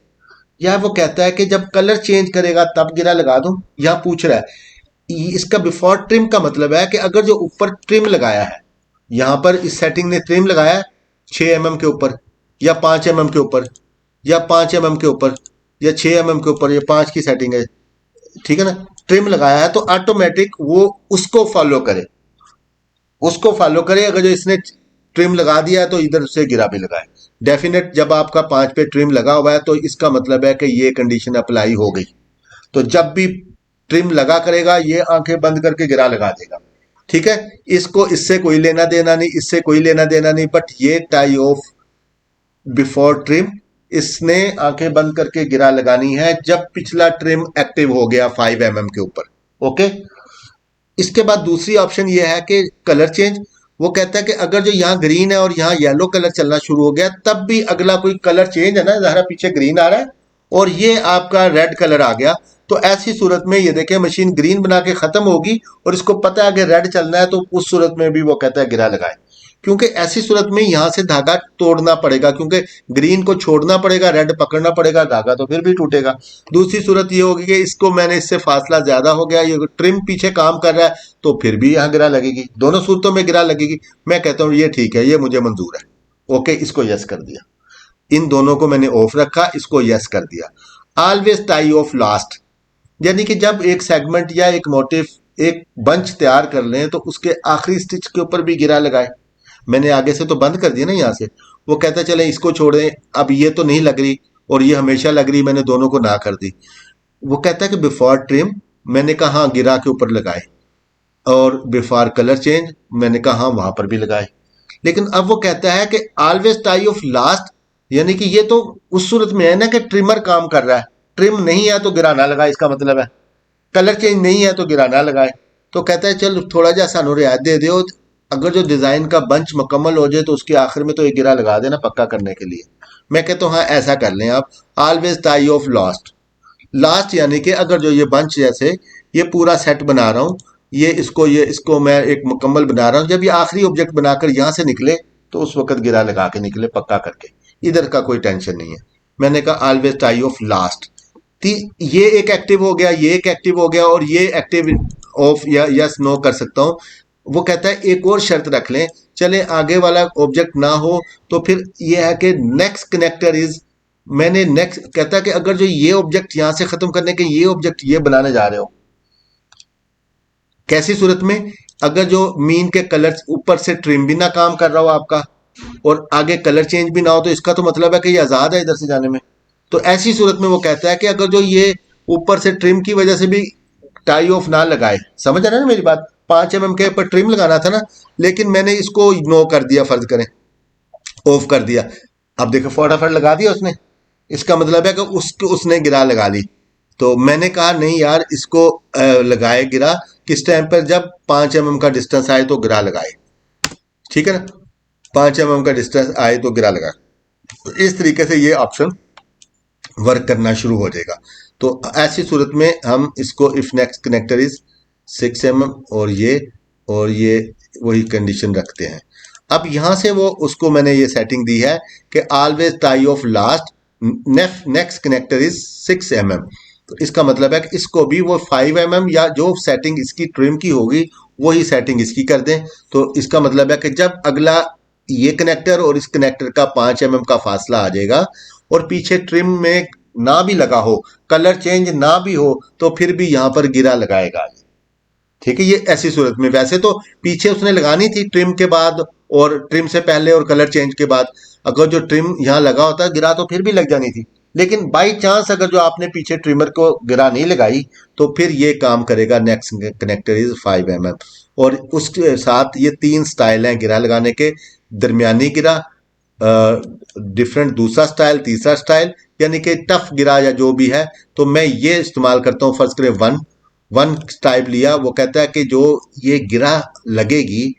या वो कहता है कि जब कलर चेंज करेगा तब गिरा लगा दूं। यहां पूछ रहा है इसका बिफोर ट्रिम का मतलब है कि अगर जो ऊपर ट्रिम लगाया है, यहां पर इस सेटिंग ने ट्रिम लगाया है 6 mm के ऊपर, या 5 mm के ऊपर, या 5 mm के ऊपर, या 6 mm के ऊपर, या 5 की सेटिंग है, ठीक है ना, ट्रिम लगाया है, तो ऑटोमेटिक वो उसको फॉलो करे, उसको फॉलो करे। अगर जो इसने ट्रिम लगा दिया है तो इधर से गिरा भी लगाए। डेफिनेट जब आपका 5 पे ट्रिम लगा हुआ है तो इसका मतलब है कि ये कंडीशन अप्लाई हो गई। तो जब भी ट्रिम लगा करेगा ये आंखें बंद करके गिरा लगा देगा, ठीक है। इसको इससे कोई लेना देना नहीं, इससे कोई लेना देना नहीं, बट ये टाई ऑफ बिफोर ट्रिम, इसने आंखें बंद करके गिरा लगानी है जब पिछला ट्रिम एक्टिव हो गया 5 mm के ऊपर। ओके। इसके बाद दूसरी ऑप्शन ये है कि कलर चेंज। वो कहता है कि अगर जो यहाँ ग्रीन है और यहाँ येलो कलर चलना शुरू हो गया, तब भी अगला कोई कलर चेंज है ना, जरा पीछे ग्रीन आ रहा है और ये आपका रेड कलर आ गया, तो ऐसी सूरत में ये देखें मशीन ग्रीन बना के खत्म होगी और इसको पता है कि रेड चलना है, तो उस सूरत में भी वो कहता है गिरा लगाए। क्योंकि ऐसी सूरत में यहां से धागा तोड़ना पड़ेगा, क्योंकि ग्रीन को छोड़ना पड़ेगा, रेड पकड़ना पड़ेगा, धागा तो फिर भी टूटेगा। दूसरी सूरत ये होगी कि इसको मैंने इससे फासला ज्यादा हो गया, ये ट्रिम पीछे काम कर रहा है, तो फिर भी यहाँ गिरा लगेगी, दोनों सूरतों में गिरा लगेगी। मैं कहता हूँ ये ठीक है, ये मुझे मंजूर है। ओके, इसको यस कर दिया। इन दोनों को मैंने ऑफ रखा, इसको यस कर दिया। ऑलवेज टाई ऑफ लास्ट, यानी कि जब एक सेगमेंट या एक मोटिव, एक बंच तैयार कर लें तो उसके आखिरी स्टिच के ऊपर भी गिरा लगाए। मैंने आगे से तो बंद कर दिया ना यहाँ से। वो कहता है चले इसको छोड़ें, अब ये तो नहीं लग रही और ये हमेशा लग रही, मैंने दोनों को ना कर दी। वो कहता है कि बिफोर ट्रिम, मैंने कहा हाँ गिरा के ऊपर लगाए, और बिफोर कलर चेंज, मैंने कहा हाँ वहां पर भी लगाए। लेकिन अब वो कहता है कि ऑलवेज टाई ऑफ लास्ट, यानी कि ये तो उस सूरत में है ना कि ट्रिमर काम कर रहा है, ट्रिम नहीं है तो गिरा ना लगाए, इसका मतलब है कलर चेंज नहीं है तो गिरा ना लगाए। तो कहता है चल थोड़ा जा सानू रियायत दे दो, अगर जो डिजाइन का बंच मुकम्मल हो जाए तो उसके आखिर में तो एक गिरा लगा देना पक्का करने के लिए। मैं कहता हूँ हाँ ऐसा कर लें आप। Always tie of last, last यानी कि अगर जो ये बंच जैसे ये पूरा सेट बना रहा हूँ, ये इसको मैं एक मुकम्मल बना रहा हूँ, जब ये आखिरी ऑब्जेक्ट बनाकर यहाँ से निकले तो उस वक्त गिरा लगा के निकले पक्का करके, इधर का कोई टेंशन नहीं है। मैंने कहा ऑलवेज टाई ऑफ लास्ट, ये एक एक्टिव हो गया, ये एक एक्टिव हो गया, और ये एक्टिव ऑफ या यस नो कर सकता हूं। वो कहता है एक और शर्त रख लें, चले आगे वाला ऑब्जेक्ट ना हो तो फिर ये है कि नेक्स्ट कनेक्टर इज, मैंने नेक्स्ट कहता है कि अगर जो ये ऑब्जेक्ट यहां से खत्म करने के ये ऑब्जेक्ट ये बनाने जा रहे हो, कैसी सूरत में, अगर जो मीन के कलर ऊपर से ट्रिम भी ना काम कर रहा हो आपका और आगे कलर चेंज भी ना हो, तो इसका तो मतलब है कि ये आजाद है इधर से जाने में। तो ऐसी सूरत में वो कहता है कि अगर जो ये ऊपर से ट्रिम की वजह से भी टाई ऑफ ना लगाए, समझ आ रहा है ना मेरी बात, 5 mm के ऊपर ट्रिम लगाना था ना, लेकिन मैंने इसको नो कर दिया, फर्ज करें ऑफ कर दिया, अब देखो फटाफट लगा दिया उसने, इसका मतलब है कि उसने गिरा लगा ली। तो मैंने कहा नहीं यार इसको लगाए गिरा किस टाइम पर, जब 5 mm का डिस्टेंस आए तो गिरा लगाए, ठीक है ना, 5 mm का डिस्टेंस आए तो गिरा लगा। तो इस तरीके से ये ऑप्शन वर्क करना शुरू हो जाएगा। तो ऐसी सूरत में हम इसको if next connector is 6 mm और ये वही कंडीशन रखते हैं। अब यहां से वो उसको मैंने ये सेटिंग दी है कि always tie of last next connector is 6 mm। तो इसका मतलब है कि इसको भी वो 5 mm या जो सेटिंग इसकी ट्रिम की होगी वही सेटिंग इसकी कर दें। तो इसका मतलब है कि जब अगला ये कनेक्टर और इस कनेक्टर का 5 mm का फासला आ जाएगा और पीछे ट्रिम में ना भी लगा हो, कलर चेंज ना भी हो, तो फिर भी यहां पर गिरा लगाएगा। ठीक है, ये ऐसी सूरत में, वैसे तो पीछे उसने लगानी थी ट्रिम के बाद और ट्रिम से पहले और कलर चेंज के बाद, अगर जो ट्रिम यहाँ लगा होता गिरा तो फिर भी लग जानी थी। लेकिन बाई चांस अगर जो आपने पीछे ट्रिमर को गिरा नहीं लगाई तो फिर ये काम करेगा नेक्स्ट कनेक्टर इज 5 mm। और उसके साथ ये 3 स्टाइल हैं गिरा लगाने के, दरमियानी गिरा, डिफरेंट दूसरा स्टाइल, तीसरा स्टाइल, यानी कि टफ गिरा या जो भी है। तो मैं ये इस्तेमाल करता हूँ, फर्स्ट करें वन टाइप लिया। वो कहता है कि जो ये गिरा लगेगी,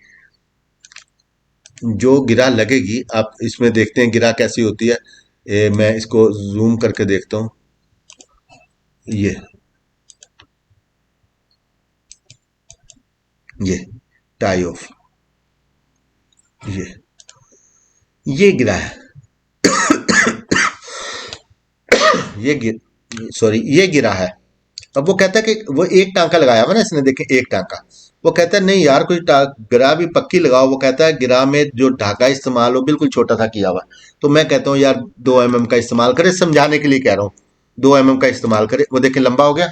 जो गिरा लगेगी, आप इसमें देखते हैं गिरा कैसी होती है। मैं इसको जूम करके देखता हूँ। ये टाई ऑफ, ये ये गिरा है, ये गिर सॉरी ये गिरा है। अब वो कहता है कि वो एक टांका लगाया हुआ ना इसने, देखें एक टांका, वो कहता है नहीं यार कोई गिरा भी पक्की लगाओ। वो कहता है गिरा में जो धागा इस्तेमाल हो बिल्कुल छोटा सा किया हुआ। तो मैं कहता हूँ यार 2 mm का इस्तेमाल करे, समझाने के लिए कह रहा हूँ, 2 mm का इस्तेमाल करे। वो देखें लंबा हो गया,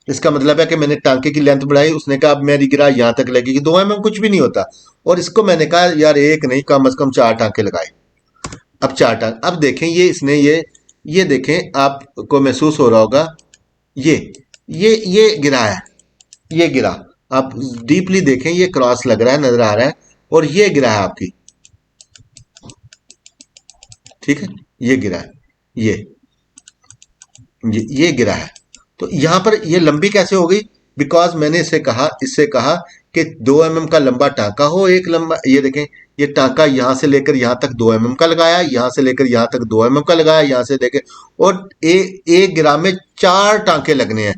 इसका मतलब है कि मैंने टांके की लेंथ बढ़ाई, उसने कहा अब मेरी गिरा यहाँ तक लगेगी। 2 mm कुछ भी नहीं होता। और इसको मैंने कहा यार एक नहीं कम से कम 4 टांके लगाए। अब 4 टांके, अब देखें ये इसने ये देखें, आपको महसूस हो रहा होगा, ये ये गिरा है, ये गिरा। आप डीपली देखें, ये क्रॉस लग रहा है, नजर आ रहा है, और ये गिरा है आपकी, ठीक है, ये गिरा है, ये गिरा है। तो यहां पर ये लंबी कैसे हो गई? बिकॉज मैंने इससे कहा कि 2 mm का लंबा टांका हो, एक लंबा, ये देखें ये टांका यहां से लेकर यहां तक 2 mm का लगाया, यहां से लेकर यहां तक 2 mm का लगाया, यहां से लेकर, और एक ग्राम में 4 टांके लगने हैं,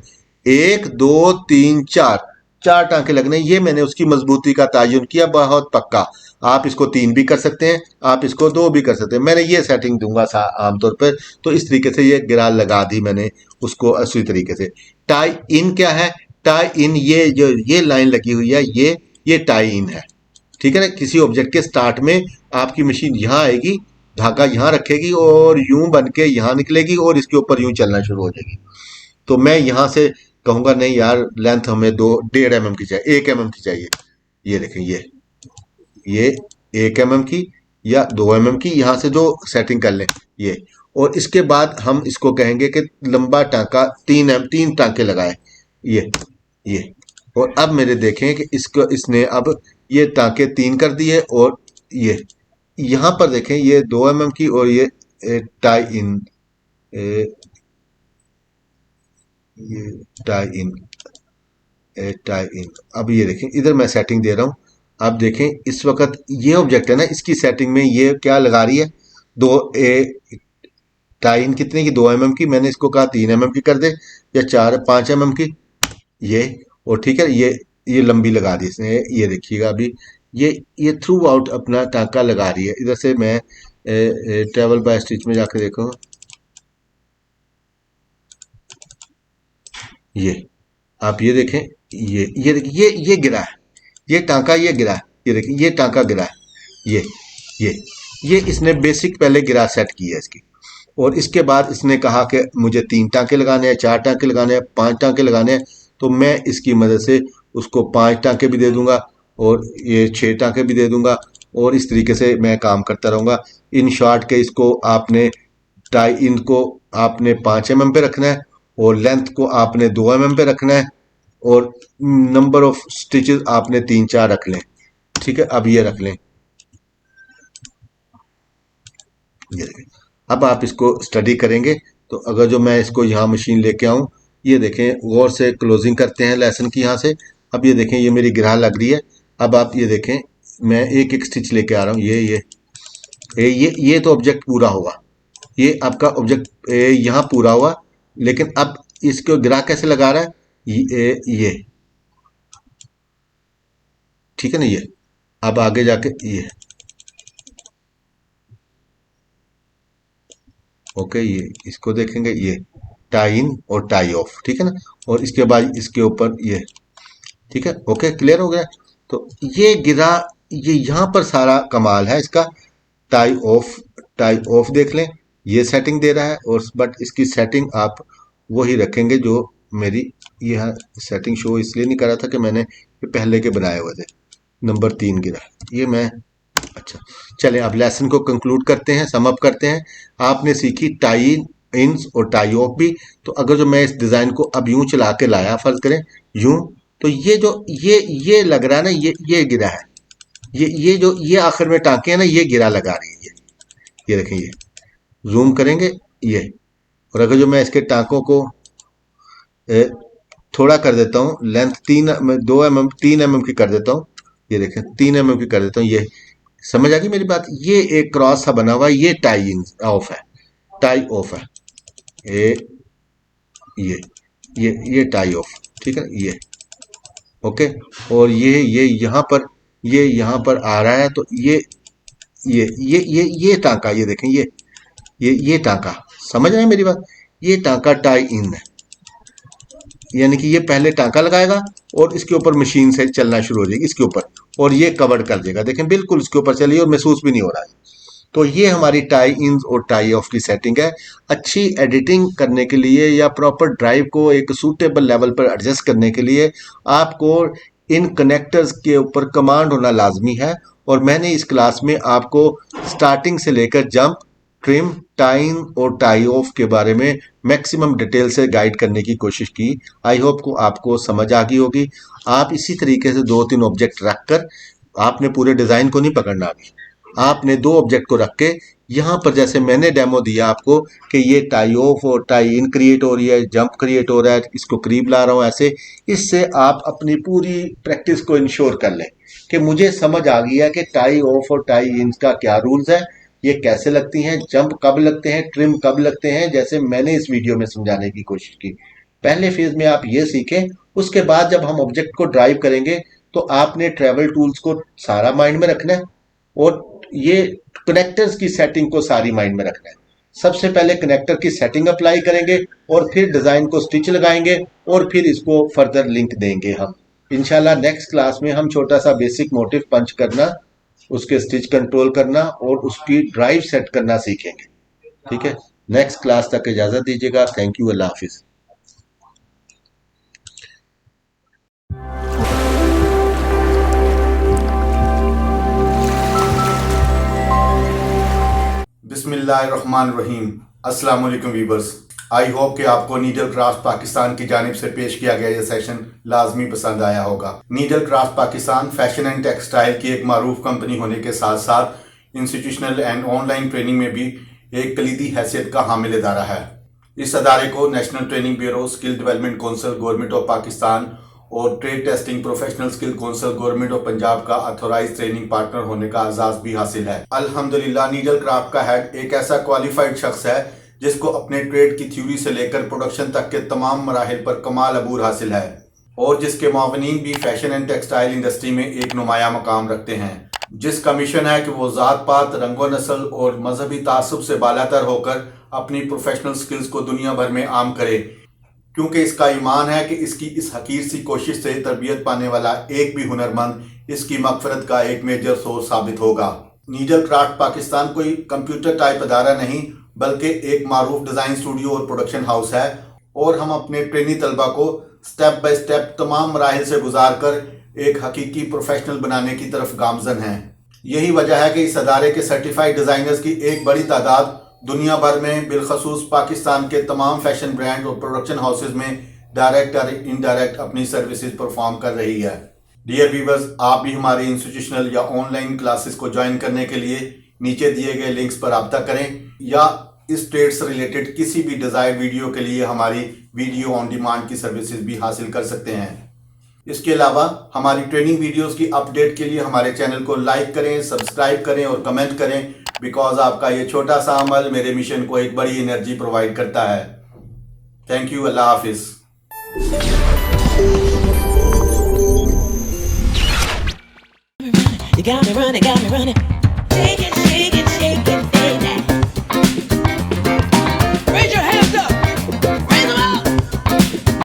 1 2 3 4, 4 टांके लगने हैं। ये मैंने उसकी मजबूती का तयन किया, बहुत पक्का। आप इसको 3 भी कर सकते हैं, आप इसको 2 भी कर सकते हैं, मैंने ये सेटिंग दूंगा आमतौर पर। तो इस तरीके से ये गिरा लगा दी मैंने उसको उसी तरीके से। टाई इन क्या है? टाई इन, ये जो ये लाइन लगी हुई है, ये टाई इन है, ठीक है ना। किसी ऑब्जेक्ट के स्टार्ट में आपकी मशीन यहाँ आएगी, धागा यहाँ रखेगी और यूं बन के यहाँ निकलेगी और इसके ऊपर यूं चलना शुरू हो जाएगी। तो मैं यहाँ से कहूंगा नहीं यार लेंथ हमें 1.5 mm की चाहिए, 1 mm की चाहिए। ये देखें ये 1 mm की या 2 mm की, यहाँ से जो सेटिंग कर लें ये। और इसके बाद हम इसको कहेंगे कि लंबा टांका 3 टांके लगाए, ये। और अब मेरे देखें कि इसको इसने अब ये टांके 3 कर दिए, और ये यहाँ पर देखें ये 2 mm की, और ये टाई इन, ये टाई इन, टाई इन। अब ये देखें इधर मैं सेटिंग दे रहा हूँ। आप देखें इस वक्त ये ऑब्जेक्ट है ना, इसकी सेटिंग में ये क्या लगा रही है, दो टाई इन कितने की, 2 mm की। मैंने इसको कहा 3 mm की कर दे, या 4 5 mm की, ये। और ठीक है, ये लंबी लगा दी इसने, ये देखिएगा अभी ये थ्रू आउट अपना टांका लगा रही है। इधर से मैं ट्रेवल बाय स्टिच में जाकर देखो, ये आप ये देखें, ये देखिए ये गिरा है, ये टांका ये गिरा है, ये देखिए ये टांका गिरा है, ये ये ये इसने बेसिक पहले गिरा सेट की है इसकी। और इसके बाद इसने कहा कि मुझे 3 टांके लगाने हैं, 4 टांके लगाने हैं, 5 टांके लगाने हैं। तो मैं इसकी मदद से उसको 5 टांके भी दे दूंगा, और ये 6 टांके भी दे दूंगा, और इस तरीके से मैं काम करता रहूंगा। इन शॉर्ट के इसको आपने टाई इन को आपने 5 mm पे रखना है, और लेंथ को आपने 2 mm पे रखना है, और नंबर ऑफ स्टिचेस आपने 3 4 रख लें, ठीक है। अब ये रख लें, ये देखें। अब आप इसको स्टडी करेंगे, तो अगर जो मैं इसको यहाँ मशीन लेके आऊँ, ये देखें गौर से क्लोजिंग करते हैं लेसन की यहाँ से। अब ये देखें ये मेरी गिरह लग रही है। अब आप ये देखें मैं एक एक स्टिच लेके आ रहा हूँ, ये तो ऑब्जेक्ट पूरा हुआ, ये आपका ऑब्जेक्ट यहाँ पूरा हुआ। लेकिन अब इसको गिरा कैसे लगा रहा है, ये ठीक है ना, ये अब आगे जाके ये ओके, ये इसको देखेंगे, ये टाई इन और टाई ऑफ, ठीक है ना। और इसके बाद इसके ऊपर ये, ठीक है, ओके क्लियर हो गया। तो ये गिरा, ये यहाँ पर सारा कमाल है इसका। टाई ऑफ, टाई ऑफ देख लें, ये सेटिंग दे रहा है, और बट इसकी सेटिंग आप वही रखेंगे जो मेरी ये सेटिंग शो इसलिए नहीं कर रहा था कि मैंने ये पहले के बनाए हुए थे। नंबर 3 गिरा, ये मैं, अच्छा चलें अब लेसन को कंक्लूड करते हैं, सम अप करते हैं। आपने सीखी टाई इन्स और टाई ऑफ भी। तो अगर जो मैं इस डिज़ाइन को अब यूं चला के लाया, फर्ज करें यूं, तो ये जो ये लग रहा है ना, ये गिरा है, ये जो ये आखिर में टांके हैं ना, ये गिरा लगा रही है, ये देखें, ये जूम करेंगे ये। और अगर जो मैं इसके टांकों को थोड़ा कर देता हूँ, लेंथ 2 mm 3 mm की कर देता हूँ, ये देखें 3 mm की कर देता हूँ, ये समझ आ गई मेरी बात। ये एक क्रॉस सा बना हुआ है, ये टाई इन ऑफ है, टाई ऑफ है, ये ये टाई ऑफ, ठीक है, ये ओके। और ये यहाँ पर आ रहा है, तो ये टांका, ये देखें, ये टांका, समझ रहे हैं मेरी बात, ये टांका टाई इन है, यानी कि ये पहले टांका लगाएगा और इसके ऊपर मशीन से चलना शुरू हो जाएगी इसके ऊपर, और ये कवर कर देगा, देखें बिल्कुल इसके ऊपर चलिए और महसूस भी नहीं हो रहा है। तो ये हमारी टाई इन और टाई ऑफ की सेटिंग है। अच्छी एडिटिंग करने के लिए या प्रॉपर ड्राइव को एक सूटेबल लेवल पर एडजस्ट करने के लिए आपको इन कनेक्टर्स के ऊपर कमांड होना लाजमी है। और मैंने इस क्लास में आपको स्टार्टिंग से लेकर जंप, ट्रिम, टाइन और टाई ऑफ के बारे में मैक्सिमम डिटेल से गाइड करने की कोशिश की। आई होप को आपको समझ आ गई होगी। आप इसी तरीके से 2-3 ऑब्जेक्ट रखकर, आपने पूरे डिज़ाइन को नहीं पकड़ना, अभी आपने 2 ऑब्जेक्ट को रख के यहाँ पर, जैसे मैंने डेमो दिया आपको कि ये टाई ऑफ और टाई इन क्रिएट हो रही है, जंप क्रिएट हो रहा है, इसको करीब ला रहा हूँ ऐसे, इससे आप अपनी पूरी प्रैक्टिस को इंश्योर कर लें कि मुझे समझ आ गया कि टाई ऑफ और टाई इन का क्या रूल्स है, ये कैसे लगती हैं, जंप कब लगते हैं, ट्रिम कब लगते हैं, जैसे मैंने इस वीडियो में समझाने की कोशिश की। पहले फेज में आप ये सीखें, उसके बाद जब हम ऑब्जेक्ट को ड्राइव करेंगे तो आपने ट्रेवल टूल्स को सारा माइंड में रखना है और ये कनेक्टर्स की सेटिंग को सारी माइंड में रखना है। सबसे पहले कनेक्टर की सेटिंग अप्लाई करेंगे और फिर डिजाइन को स्टिच लगाएंगे और फिर इसको फर्दर लिंक देंगे हम। इंशाल्लाह नेक्स्ट क्लास में हम छोटा सा बेसिक मोटिव पंच करना, उसके स्टिच कंट्रोल करना और उसकी ड्राइव सेट करना सीखेंगे। ठीक है, नेक्स्ट क्लास तक इजाजत दीजिएगा। थैंक यू, अल्लाह हाफिज। बिस्मिल्लाहिर्रहमानिर्रहीम। अस्सलाम वालेकुम वीवर्स, आई होप कि आपको नीडल क्राफ्ट पाकिस्तान की जानिब से पेश किया गया ये सेशन लाजमी पसंद आया होगा। Needle craft Pakistan fashion and textile की एक मारूफ कंपनी होने के साथ साथ इंस्टीट्यूशनल एंड ऑनलाइन ट्रेनिंग में भी एक कलीदी हैसियत का हामिल इदारा है। इस अदारे को national training bureau, skill development council government of Pakistan और trade testing professional skill council government of Punjab का अथोराइज ट्रेनिंग पार्टनर होने का एजाज भी हासिल है। अल्हम्दुलिल्लाह, नीडल क्राफ्ट का हेड एक ऐसा क्वालिफाइड शख्स है जिसको अपने ट्रेड की थ्योरी से लेकर प्रोडक्शन तक के तमाम मराहिल पर कमाल अबूर हासिल है और जिसके मुआवनीन भी फैशन एंड टेक्सटाइल इंडस्ट्री में एक नुमाया मकाम रखते हैं, जिसका मिशन है कि वो जात पात, रंगो नस्ल और मजहबी तासुब से बालातर होकर अपनी प्रोफेशनल स्किल्स को दुनिया भर में आम करे, क्योंकि इसका ईमान है कि इसकी इस हकीर सी कोशिश से तरबियत पाने वाला एक भी हुनरमंद इसकी मगफरत का एक मेजर सोर्स साबित होगा। नीडल क्राफ्ट पाकिस्तान कोई कंप्यूटर टाइप अदारा नहीं बल्कि एक मारूफ डिज़ाइन स्टूडियो और प्रोडक्शन हाउस है और हम अपने ट्रेनी तलबा को स्टेप बाय स्टेप तमाम मराहिल से गुजार कर एक हकीकी प्रोफेशनल बनाने की तरफ गामजन हैं। यही वजह है कि इस अदारे के सर्टिफाइड डिज़ाइनर्स की एक बड़ी तादाद दुनिया भर में बिलखसूस पाकिस्तान के तमाम फैशन ब्रांड और प्रोडक्शन हाउसेज में डायरेक्ट और इनडायरेक्ट अपनी सर्विसेज परफॉर्म कर रही है। डियर व्यूअर्स, आप भी हमारी इंस्टीट्यूशनल या ऑनलाइन क्लासेस को ज्वाइन करने के लिए नीचे दिए गए लिंक्स पर रब्ता करें या इस ट्रेड से रिलेटेड किसी भी डिजायर्ड वीडियो के लिए हमारी वीडियो ऑन डिमांड की सर्विसेज भी हासिल कर सकते हैं। इसके अलावा हमारी ट्रेनिंग वीडियोस की अपडेट के लिए हमारे चैनल को लाइक करें, सब्सक्राइब करें और कमेंट करें, बिकॉज आपका ये छोटा सा अमल मेरे मिशन को एक बड़ी एनर्जी प्रोवाइड करता है। Thank you, Allah Hafiz. You got me running, got me running. Shake it, shake it.